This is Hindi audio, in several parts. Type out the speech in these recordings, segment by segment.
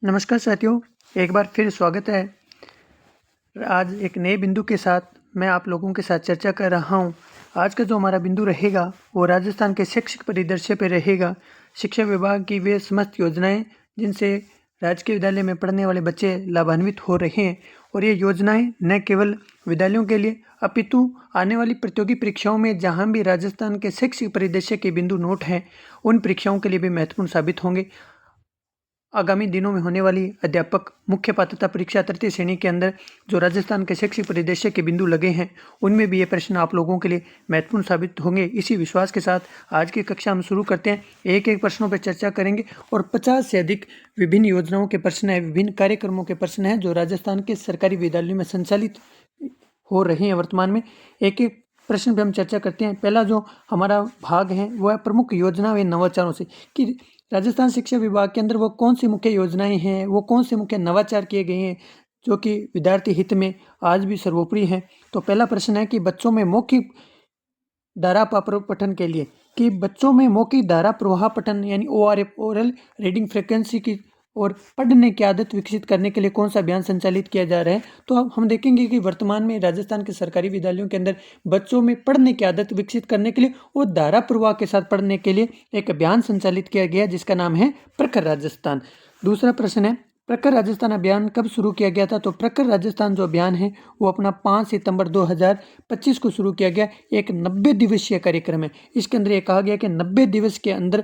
नमस्कार साथियों, एक बार फिर स्वागत है। आज एक नए बिंदु के साथ मैं आप लोगों के साथ चर्चा कर रहा हूं। आज का जो हमारा बिंदु रहेगा वो राजस्थान के शैक्षिक परिदृश्य पे रहेगा। शिक्षा विभाग की वे समस्त योजनाएं जिनसे राजकीय विद्यालय में पढ़ने वाले बच्चे लाभान्वित हो रहे हैं, और ये योजनाएं न केवल विद्यालयों के लिए अपितु आने वाली प्रतियोगी परीक्षाओं में जहां भी राजस्थान के शैक्षिक परिदृश्य के बिंदु नोट हैं, उन परीक्षाओं के लिए भी महत्वपूर्ण साबित होंगे। आगामी दिनों में होने वाली अध्यापक मुख्य पात्रता परीक्षा तृतीय श्रेणी के अंदर जो राजस्थान के शैक्षिक परिदृश्य के बिंदु लगे हैं, उनमें भी ये प्रश्न आप लोगों के लिए महत्वपूर्ण साबित होंगे। इसी विश्वास के साथ आज की कक्षा हम शुरू करते हैं। एक एक प्रश्नों पर चर्चा करेंगे और 50 से अधिक विभिन्न योजनाओं के प्रश्न हैं, विभिन्न कार्यक्रमों के प्रश्न हैं जो राजस्थान के सरकारी विद्यालयों में संचालित हो रहे हैं वर्तमान में। एक एक प्रश्न पर हम चर्चा करते हैं। पहला जो हमारा भाग है वह प्रमुख योजना व नवाचारों से, कि राजस्थान शिक्षा विभाग के अंदर वो कौन सी मुख्य योजनाएं हैं, वो कौन से मुख्य नवाचार किए गए हैं जो कि विद्यार्थी हित में आज भी सर्वोपरि हैं। तो पहला प्रश्न है कि बच्चों में मौखिक धारा पठन के लिए, कि बच्चों में मौखिक धारा प्रवाह पठन यानी ORF ओरल रीडिंग फ्रिक्वेंसी की और पढ़ने की आदत विकसित करने के लिए कौन सा अभियान संचालित किया जा रहा है। तो अब हम देखेंगे कि वर्तमान में राजस्थान के सरकारी विद्यालयों के अंदर बच्चों में पढ़ने की आदत विकसित करने के लिए और धारा प्रवाह के साथ पढ़ने के लिए एक अभियान संचालित किया गया जिसका नाम है प्रखर राजस्थान। दूसरा प्रश्न है, प्रखर राजस्थान अभियान कब शुरू किया गया था। तो प्रखर राजस्थान जो अभियान है वो अपना 5 सितंबर 2025 को शुरू किया गया। एक 90 दिवसीय कार्यक्रम है। इसके अंदर ये कहा गया कि 90 दिवस के अंदर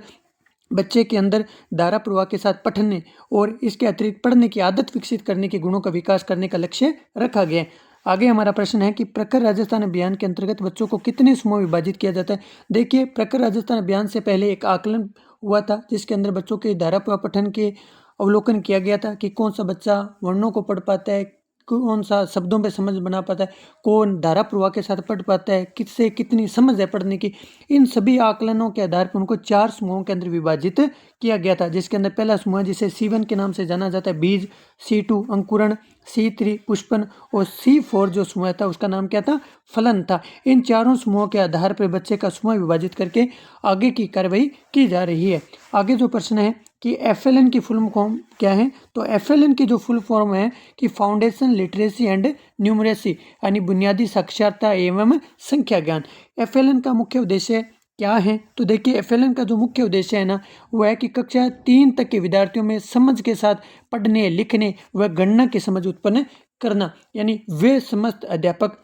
बच्चे के अंदर धारा प्रवाह के साथ पढ़ने और इसके अतिरिक्त पढ़ने की आदत विकसित करने के गुणों का विकास करने का लक्ष्य रखा गया है। आगे हमारा प्रश्न है कि प्रखर राजस्थान अभियान के अंतर्गत बच्चों को कितने समूह विभाजित किया जाता है। देखिए, प्रखर राजस्थान अभियान से पहले एक आकलन हुआ था जिसके अंदर बच्चों के धारा प्रवाह पठन के अवलोकन किया गया था कि कौन सा बच्चा वर्णों को पढ़ पाता है, कौन सा शब्दों पे समझ बना पाता है, कौन धारा प्रवाह के साथ पढ़ पाता है, किससे कितनी समझ है पढ़ने की। इन सभी आकलनों के आधार पर उनको 4 समूहों के अंदर विभाजित किया गया था, जिसके अंदर पहला समूह जिसे C1 के नाम से जाना जाता है बीज, C2 अंकुरण, C3 पुष्पन और C4 जो समूह था उसका नाम क्या था, फलन था। इन चारों समूहों के आधार पर बच्चे का समूह विभाजित करके आगे की कार्रवाई की जा रही है। आगे जो प्रश्न है कि FLN की फुल फॉर्म क्या है। तो FLN की जो फुल फॉर्म है कि फाउंडेशन लिटरेसी एंड न्यूमरेसी यानी बुनियादी साक्षरता एवं संख्या ज्ञान। FLN का मुख्य उद्देश्य क्या है। तो देखिए, FLN का जो मुख्य उद्देश्य है ना, वह है कि कक्षा 3 तक के विद्यार्थियों में समझ के साथ पढ़ने, लिखने व गणना की समझ उत्पन्न करना, यानी वे समस्त अध्यापक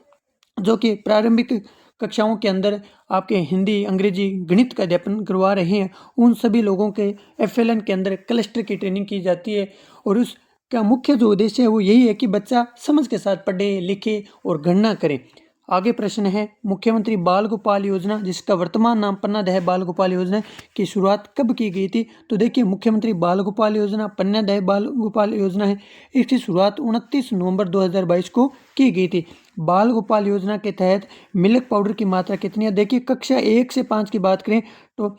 जो कि प्रारंभिक कक्षाओं के अंदर आपके हिंदी, अंग्रेजी, गणित का अध्यापन करवा रहे हैं, उन सभी लोगों के FLN के अंदर क्लस्टर की ट्रेनिंग की जाती है। और उसका मुख्य जो उद्देश्य है वो यही है कि बच्चा समझ के साथ पढ़े, लिखे और गणना करे। आगे प्रश्न है, मुख्यमंत्री बाल गोपाल योजना जिसका वर्तमान नाम पन्ना दह बाल गोपाल योजना की शुरुआत कब की गई थी। तो देखिए, मुख्यमंत्री बाल गोपाल योजना पन्ना दह बाल गोपाल योजना है, इसकी शुरुआत 29 नवंबर 2022 को की गई थी। बाल गोपाल योजना के तहत मिल्क पाउडर की मात्रा कितनी है। देखिए, कक्षा 1 से 5 की बात करें तो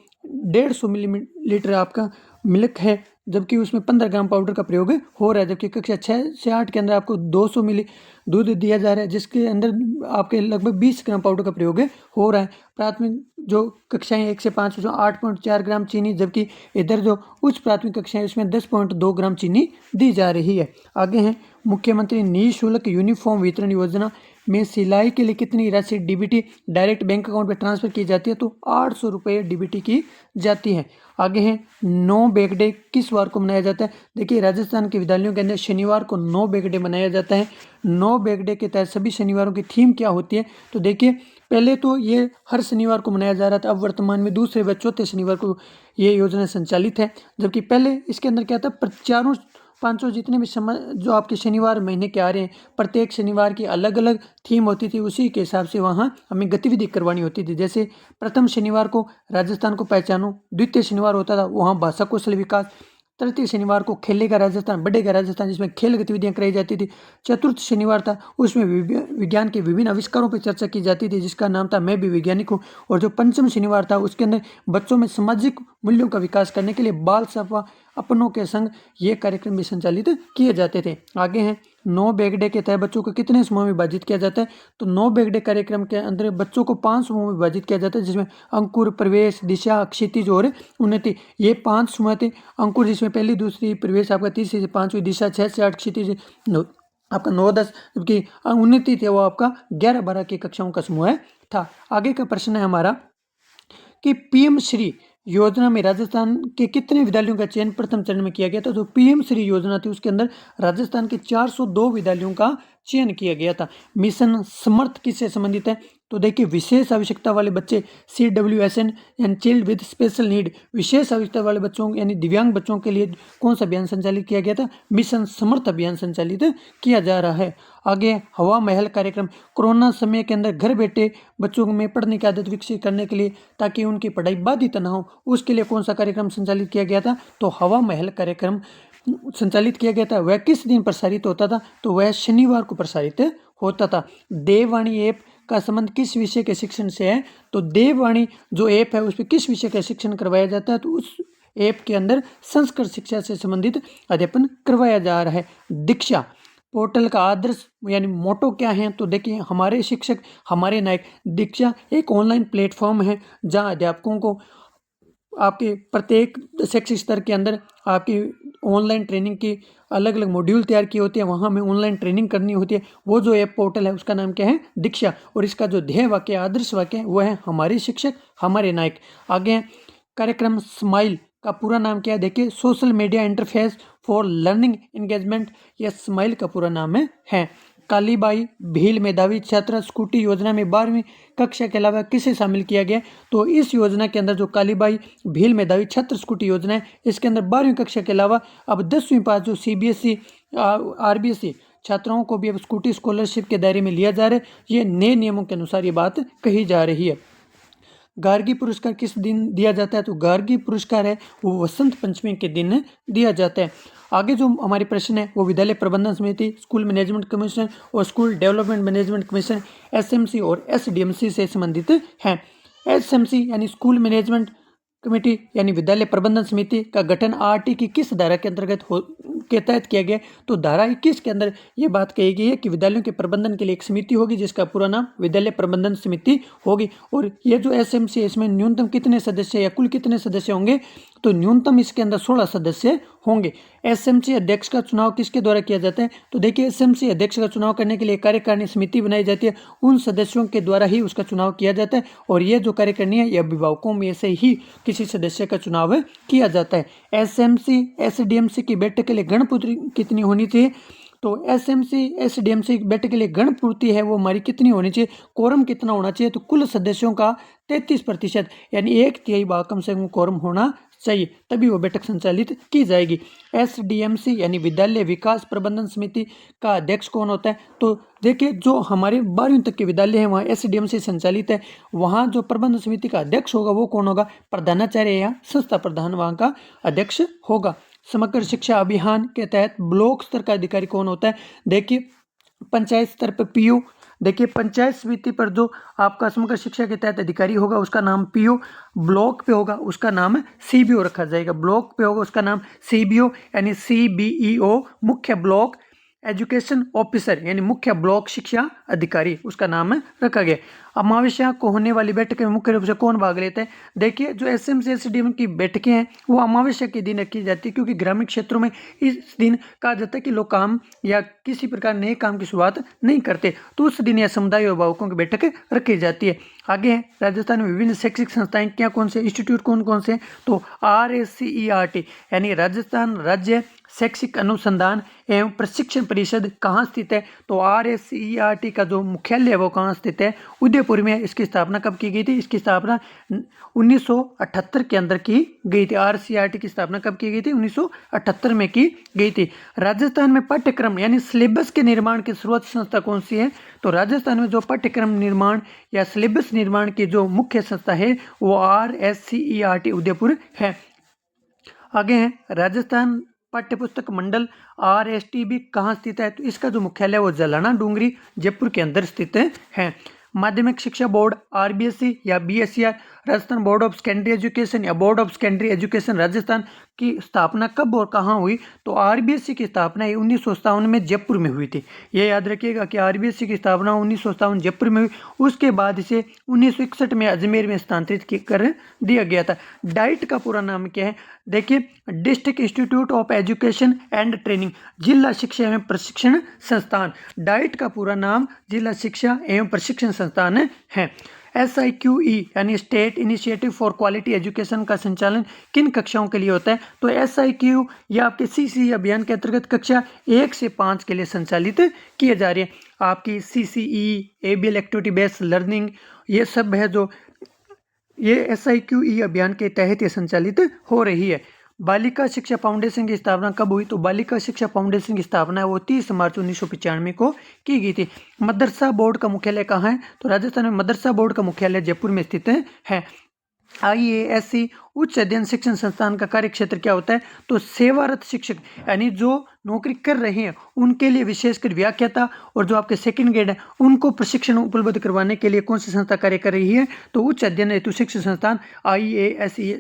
150 मिलीलीटर आपका मिल्क है, जबकि उसमें 15 ग्राम पाउडर का प्रयोग हो रहा है। जबकि कक्षा 6 से 8 के अंदर आपको 200 मिली दूध दिया जा रहा है, जिसके अंदर आपके लगभग 20 ग्राम पाउडर का प्रयोग हो रहा है। प्राथमिक जो कक्षाएं 1 से 5 जो 8.4 ग्राम चीनी, जबकि इधर जो उच्च प्राथमिक कक्षाएं उसमें 10.2 ग्राम चीनी दी जा रही है। आगे हैं, मुख्यमंत्री निःशुल्क यूनिफॉर्म वितरण योजना में सिलाई के लिए कितनी राशि DBT डायरेक्ट बैंक अकाउंट में ट्रांसफर की जाती है। तो 800 रुपये DBT की जाती है। आगे है, नो बैग डे किस वार को मनाया जाता है। देखिए, राजस्थान के विद्यालयों के अंदर शनिवार को नो बैग डे मनाया जाता है। नो बैग डे के तहत सभी शनिवारों की थीम क्या होती है। तो देखिए, पहले तो ये हर शनिवार को मनाया जा रहा था, अब वर्तमान में दूसरे व चौथे शनिवार को ये योजना संचालित है। जबकि पहले इसके अंदर क्या था, चारों 500 जितने भी जो आपके शनिवार महीने के आ रहे हैं, प्रत्येक शनिवार की अलग अलग थीम होती थी, उसी के हिसाब से वहाँ हमें गतिविधि करवानी होती थी। जैसे प्रथम शनिवार को राजस्थान को पहचानो, द्वितीय शनिवार होता था वहाँ भाषा कौशल विकास, तृतीय शनिवार को खेलेगा राजस्थान बढ़ेगा राजस्थान जिसमें खेल गतिविधियां कराई जाती थी। चतुर्थ शनिवार था, उसमें विज्ञान के विभिन्न आविष्कारों पर चर्चा की जाती थी जिसका नाम था मैं भी वैज्ञानिक हूँ। और जो पंचम शनिवार था उसके अंदर बच्चों में सामाजिक मूल्यों का विकास करने के लिए बाल सभा अपनों के संग ये कार्यक्रम भी संचालित किए जाते थे। आगे हैं, 9 बैग डे के तहत बच्चों को कितने समूह में विभाजित किया जाता है? तो 9 बैग डे कार्यक्रम के अंदर बच्चों को 5 समूह में विभाजित किया जाता है, जिसमें अंकुर, प्रवेश, दिशा, क्षितिज और उन्नति, ये 5 समूह थे। अंकुर जिसमें पहली, दूसरी, प्रवेश आपका तीसरी से पांचवी, दिशा 6 से 8, क्षितिज आपका 9-10, जबकि उन्नति थे वो आपका 11-12 की कक्षाओं का समूह था। आगे का प्रश्न है हमारा कि पीएम श्री योजना में राजस्थान के कितने विद्यालयों का चयन प्रथम चरण में किया गया था? तो पीएम श्री योजना थी, उसके अंदर राजस्थान के 402 विद्यालयों का चयन किया गया था। मिशन समर्थ किससे संबंधित है? तो देखिए, विशेष आवश्यकता वाले बच्चे, CWSN यानी चाइल्ड विद स्पेशल नीड, विशेष आवश्यकता वाले बच्चों यानी दिव्यांग बच्चों के लिए कौन सा अभियान संचालित किया गया था? मिशन समर्थ अभियान संचालित किया जा रहा है। आगे, हवा महल कार्यक्रम, कोरोना समय के अंदर घर बैठे बच्चों में पढ़ने की आदत विकसित करने के लिए, ताकि उनकी पढ़ाई बाधित न हो, उसके लिए कौन सा कार्यक्रम संचालित किया गया था? तो हवा महल कार्यक्रम संचालित किया गया था। वह किस दिन प्रसारित होता था? तो वह शनिवार को प्रसारित होता था। देववाणी ऐप का संबंध किस विषय के शिक्षण से है? तो देववाणी जो ऐप है उस पर किस विषय का शिक्षण करवाया जाता है? तो उस ऐप के अंदर संस्कृत शिक्षा से संबंधित अध्ययन करवाया जा रहा है। दीक्षा पोर्टल का आदर्श यानी मोटो क्या है? तो देखिए, हमारे शिक्षक हमारे नायक। दीक्षा एक ऑनलाइन प्लेटफॉर्म है जहां अध्यापकों को आपके प्रत्येक शैक्षिक स्तर के अंदर आपकी ऑनलाइन ट्रेनिंग की अलग अलग मॉड्यूल तैयार किए होते हैं, वहाँ हमें ऑनलाइन ट्रेनिंग करनी होती है। वो जो ऐप पोर्टल है उसका नाम क्या है? दीक्षा। और इसका जो ध्येय वाक्य, आदर्श वाक्य है, वो है हमारे शिक्षक हमारे नायक। आगे कार्यक्रम स्माइल का पूरा नाम क्या है? देखिए, social media interface for learning engagement, यह स्माइल का पूरा नाम है। कालीबाई भील मेधावी छात्रा स्कूटी योजना में 12वीं कक्षा के अलावा किसे शामिल किया गया? तो इस योजना के अंदर जो कालीबाई भील मेधावी छात्र स्कूटी योजना है, इसके अंदर 12वीं कक्षा के अलावा अब 10वीं पास जो CBSE RBSE छात्राओं को भी अब स्कूटी स्कॉलरशिप के दायरे में लिया जा रहा है। ये नए नियमों के अनुसार ये बात कही जा रही है। गार्गी पुरस्कार किस दिन दिया जाता है? तो गार्गी पुरस्कार है वो वसंत पंचमी के दिन दिया जाता है। आगे जो हमारे प्रश्न है वो विद्यालय प्रबंधन समिति, स्कूल मैनेजमेंट कमीशन और school development management commission SMC और SDMC से संबंधित हैं। SMC यानी स्कूल मैनेजमेंट कमेटी यानी विद्यालय प्रबंधन समिति का गठन RT की किस धारा के अंतर्गत के तहत किया गया? तो धारा 21 के अंदर ये बात कही गई है कि विद्यालयों के प्रबंधन के लिए एक समिति होगी जिसका पूरा नाम विद्यालय प्रबंधन समिति होगी। और ये जो SMC है इसमें न्यूनतम कितने सदस्य या कुल कितने सदस्य होंगे? तो न्यूनतम इसके अंदर 16 सदस्य होंगे। SMC अध्यक्ष का चुनाव किसके द्वारा किया जाता है? तो देखिए, SMC अध्यक्ष का चुनाव करने के लिए कार्यकारिणी समिति बनाई जाती है, उन सदस्यों के द्वारा ही उसका चुनाव किया जाता है। और ये जो कार्यकारिणी है ये अभिभावकों में से ही किसी सदस्य का चुनाव किया जाता है। SMC SDMC की बैठक के लिए गणपूर्ति कितनी होनी चाहिए? तो SMC SDMC की बैठक के लिए गणपूर्ति है वो हमारी कितनी होनी चाहिए? कोरम कितना होना चाहिए? तो कुल सदस्यों का 33% यानी 1/3 भाग कम से कम कोरम होना चाहिए, तभी वो बैठक संचालित की जाएगी। SDMC यानी विद्यालय विकास प्रबंधन समिति का अध्यक्ष कौन होता है? तो देखिए, जो हमारे 12वीं तक के विद्यालय हैं वहाँ SDMC संचालित है, वहाँ जो प्रबंधन समिति का अध्यक्ष होगा वो कौन होगा? प्रधानाचार्य या संस्था प्रधान वहाँ का अध्यक्ष होगा। समग्र शिक्षा अभियान के तहत ब्लॉक स्तर का अधिकारी कौन होता है? देखिए, पंचायत स्तर पर PO, देखिए पंचायत समिति पर जो आपका समग्र शिक्षा के तहत अधिकारी होगा उसका नाम PO, ब्लॉक पे होगा उसका नाम CBO रखा जाएगा। ब्लॉक पे होगा उसका नाम CBO यानी CBEO, मुख्य ब्लॉक एजुकेशन ऑफिसर यानी मुख्य ब्लॉक शिक्षा अधिकारी, उसका नाम रखा गया। अमावस्या को होने वाली बैठक में मुख्य रूप से कौन भाग लेता है? देखिए, जो SMC SDM की बैठकें हैं वो अमावस्या के दिन रखी जाती है, क्योंकि ग्रामीण क्षेत्रों में इस दिन कहा जाता है कि लोग काम या किसी प्रकार नए काम की शुरुआत नहीं करते, तो उस दिन यह समुदाय अभिभावकों की बैठक रखी जाती है। आगे है, राजस्थान में विभिन्न शैक्षिक संस्थाएं क्या कौन से, इंस्टीट्यूट कौन कौन से? तो RACERT यानी राजस्थान राज्य शैक्षिक अनुसंधान एवं प्रशिक्षण परिषद कहाँ स्थित है? तो RACERT का जो मुख्यालय है वो कहाँ स्थित है? उदयपुर में। इसकी स्थापना कब की गई थी? इसकी स्थापना 1978 के अंदर की गई थी। RACERT की स्थापना कब की गई थी? 1978 में की गई थी। राजस्थान में पाठ्यक्रम यानी सिलेबस के निर्माण की शुरुआत संस्था कौन सी है? तो राजस्थान में जो पाठ्यक्रम निर्माण या सिलेबस निर्माण की जो मुख्य संस्था है वो RACERT उदयपुर है। आगे है, राजस्थान पाठ्यपुस्तक मंडल RSTB कहाँ स्थित है? तो इसका जो मुख्यालय है वो जलाना डूंगरी जयपुर के अंदर स्थित है। माध्यमिक शिक्षा बोर्ड RBSE या BSER Rajasthan board of secondary education या board of secondary education Rajasthan की स्थापना कब और कहाँ हुई? तो आरबीएसई की स्थापना 1957 में जयपुर में हुई थी। ये याद रखिएगा कि आरबीएसई की स्थापना 1957 जयपुर में हुई। उसके बाद इसे 1961 में अजमेर में स्थानांतरित कर दिया गया था। डाइट का पूरा नाम क्या है? देखिए, district institute of education and training, जिला शिक्षा एवं प्रशिक्षण संस्थान। डाइट का पूरा नाम जिला शिक्षा एवं प्रशिक्षण संस्थान है। SIQE यानी state initiative for quality education का संचालन किन कक्षाओं के लिए होता है? तो SIQ ये आपके CCE अभियान के अंतर्गत कक्षा 1 से 5 के लिए संचालित किए जा रहे हैं। आपकी CCE, ABL activity based learning, ये सब है जो ये SIQE अभियान के तहत ये संचालित हो रही है। बालिका शिक्षा फाउंडेशन की स्थापना कब हुई? तो बालिका शिक्षा फाउंडेशन की स्थापना वो 30 मार्च 1995 को की गई थी। मदरसा बोर्ड का मुख्यालय कहाँ है? तो राजस्थान में मदरसा बोर्ड का मुख्यालय जयपुर में स्थित है। IASC उच्च अध्ययन शिक्षण संस्थान का कार्य क्षेत्र क्या होता है? तो सेवारत शिक्षक यानी जो नौकरी कर रहे हैं उनके लिए विशेषकर व्याख्याता और जो आपके सेकंड ग्रेड है उनको प्रशिक्षण उपलब्ध करवाने के लिए कौन सी संस्था कार्य कर रही है? तो उच्च अध्ययन हेतु शिक्षण संस्थान IASC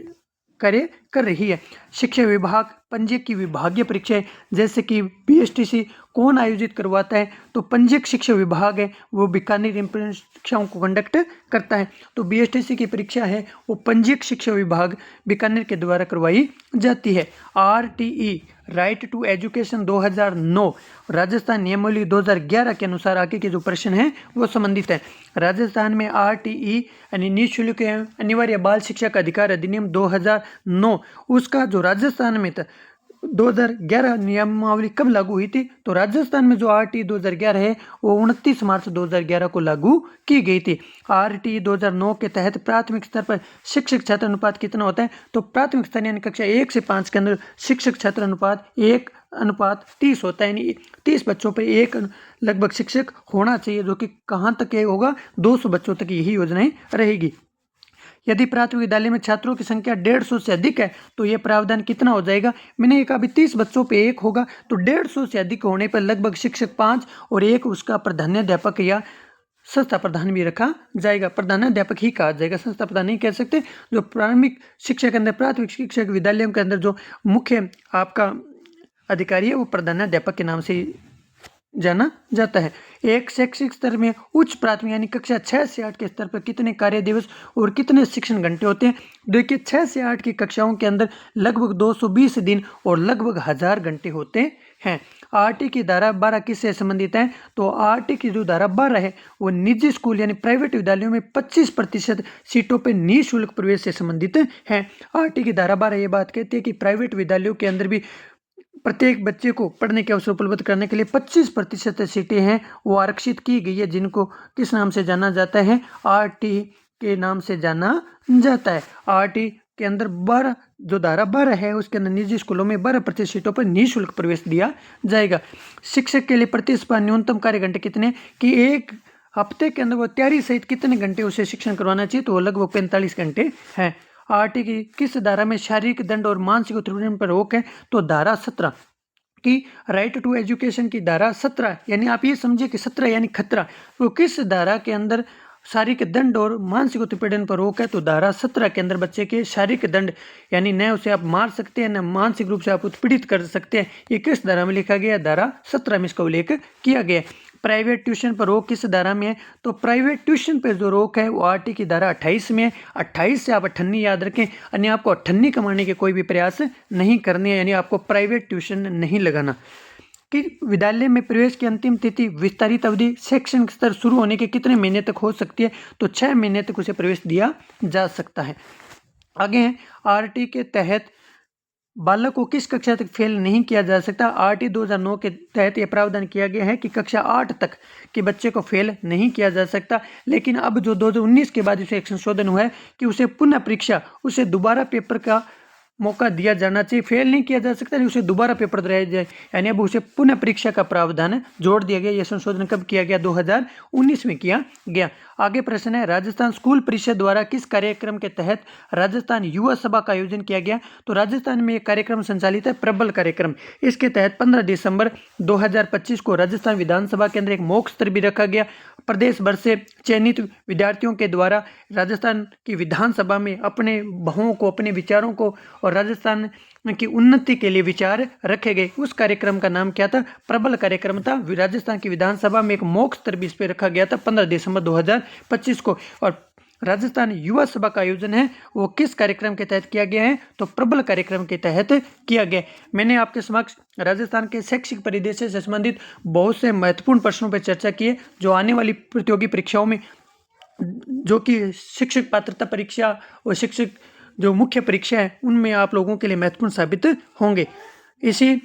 कार्य कर रही है। शिक्षा विभाग पंजीयक की विभागीय परीक्षाएं जैसे कि BSTC कौन आयोजित करवाता है? तो पंजीयक शिक्षा विभाग है, वो बीकानेर इन परीक्षाओं को कंडक्ट करता है। तो BSTC की परीक्षा है वो पंजीयक शिक्षा विभाग बीकानेर के द्वारा करवाई जाती है। RTE right to education 2009 Rajasthan नियमावली 2011 के अनुसार आगे के जो प्रश्न है वो संबंधित है। राजस्थान में RTE यानी निःशुल्क अनिवार्य बाल शिक्षा का अधिकार अधिनियम 2009 उसका जो राजस्थान में था 2011 नियमावली कब लागू हुई थी? तो राजस्थान में जो RTE 2011 है वो 29 मार्च 2011 को लागू की गई थी। RTE 2009 के तहत प्राथमिक स्तर पर शिक्षक छात्र अनुपात कितना होता है? तो प्राथमिक स्तर यानी कक्षा 1 से 5 के अंदर शिक्षक छात्र अनुपात 1:30 होता है, यानी 30 बच्चों पर एक लगभग शिक्षक होना चाहिए, जो कि कहाँ तक होगा? 200 बच्चों तक यही योजनाएं रहेगी। यदि प्राथमिक विद्यालय में छात्रों की संख्या 150 से अधिक है तो यह प्रावधान कितना हो जाएगा? मैंने एक अभी 30 बच्चों पे एक होगा, तो 150 से अधिक होने पर लगभग शिक्षक 5 और एक उसका प्रधानाध्यापक या संस्था प्रधान भी रखा जाएगा। प्रधानाध्यापक ही कहा जाएगा, संस्था प्रधान नहीं कह सकते। जो प्राथमिक शिक्षा के अंदर प्राथमिक शिक्षा विद्यालयों के अंदर जो मुख्य आपका अधिकारी है वो प्रधानाध्यापक के नाम से जाना जाता है। एक शैक्षिक स्तर में उच्च प्राथमिक यानी कक्षा 6 से 8 के स्तर पर कितने कार्य दिवस और कितने शिक्षण घंटे होते हैं? देखिए, 6 से 8 की कक्षाओं के अंदर लगभग 220 दिन और लगभग 1000 घंटे होते हैं। RT की धारा 12 किससे संबंधित है? तो RT की जो धारा 12 है वो निजी स्कूल यानी प्राइवेट विद्यालयों में 25% सीटों पर निःशुल्क प्रवेश से संबंधित है। RT की धारा 12 ये बात कहती है कि प्राइवेट विद्यालयों के अंदर भी प्रत्येक बच्चे को पढ़ने के अवसर उपलब्ध करने के लिए 25% सीटें हैं वो आरक्षित की गई है, जिनको किस नाम से जाना जाता है? RT के नाम से जाना जाता है। RT के अंदर 12 जो धारा 12 है उसके अंदर निजी स्कूलों में 12% सीटों पर निःशुल्क प्रवेश दिया जाएगा। शिक्षक के लिए प्रतिस्पर्धा न्यूनतम कार्य घंटे कितने? कि एक हफ्ते के अंदर वो तैयारी सहित कितने घंटे उसे शिक्षण करवाना चाहिए? तो वो लगभग 45 घंटे है। RT की किस धारा में शारीरिक दंड और मानसिक उत्पीड़न पर रोक है? तो धारा 17 की राइट टू एजुकेशन की धारा 17 यानी आप ये समझिए कि 17 यानी खतरा, तो किस धारा के अंदर शारीरिक दंड और मानसिक उत्पीड़न पर रोक है? तो धारा 17 के अंदर बच्चे के शारीरिक दंड यानी न उसे आप मार सकते हैं न मानसिक रूप से आप उत्पीड़ित कर सकते हैं। ये किस धारा में लिखा गया? धारा 17 में इसका उल्लेख किया गया। प्राइवेट ट्यूशन पर रोक किस धारा में है? तो प्राइवेट ट्यूशन पर जो रोक है वो RT की धारा 28 में है। 28 से आप 98 याद रखें, यानी आपको 98 कमाने के कोई भी प्रयास नहीं करने हैं, यानी आपको प्राइवेट ट्यूशन नहीं लगाना। कि विद्यालय में प्रवेश की अंतिम तिथि विस्तारित अवधि शैक्षणिक स्तर शुरू होने के कितने महीने तक हो सकती है? तो 6 महीने तक उसे प्रवेश दिया जा सकता है। आगे हैं RT के तहत बालक को किस कक्षा तक फेल नहीं किया जा सकता? RT 2009 के तहत यह प्रावधान किया गया है कि कक्षा 8 तक के बच्चे को फेल नहीं किया जा सकता, लेकिन अब जो 2019 के बाद उसे एक संशोधन हुआ है कि उसे पुनः परीक्षा उसे दोबारा पेपर का मौका दिया जाना चाहिए, फेल नहीं किया जा सकता, उसे दोबारा पेपर दिया जाए, यानी अब उसे पुनः परीक्षा का प्रावधान जोड़ दिया गया। यह संशोधन कब किया गया? 2019 में किया गया। आगे प्रश्न है, राजस्थान स्कूल परिषद द्वारा किस कार्यक्रम के तहत राजस्थान युवा सभा का आयोजन किया गया? तो राजस्थान में एक कार्यक्रम संचालित है, प्रबल कार्यक्रम। इसके तहत 15 दिसंबर 2025 को राजस्थान विधानसभा के अंदर एक मॉक सत्र भी रखा गया। प्रदेश भर से चयनित विद्यार्थियों के द्वारा राजस्थान की विधानसभा में अपने भावों को, अपने विचारों को और राजस्थान की उन्नति के लिए विचार रखे गए। उस कार्यक्रम का नाम क्या था? प्रबल कार्यक्रम था। राजस्थान की विधानसभा में एक मॉक सत्र भी इस पर रखा गया था 15 दिसंबर 2025 को। और राजस्थान युवा सभा का आयोजन है वो किस कार्यक्रम के तहत किया गया है? तो प्रबल कार्यक्रम के तहत किया गया। मैंने आपके समक्ष राजस्थान के शैक्षिक परिदृश्य से संबंधित बहुत से महत्वपूर्ण प्रश्नों पर चर्चा की है, जो आने वाली प्रतियोगी परीक्षाओं में, जो कि शिक्षक पात्रता परीक्षा और शिक्षक जो मुख्य परीक्षा है, उनमें आप लोगों के लिए महत्वपूर्ण साबित होंगे। इसी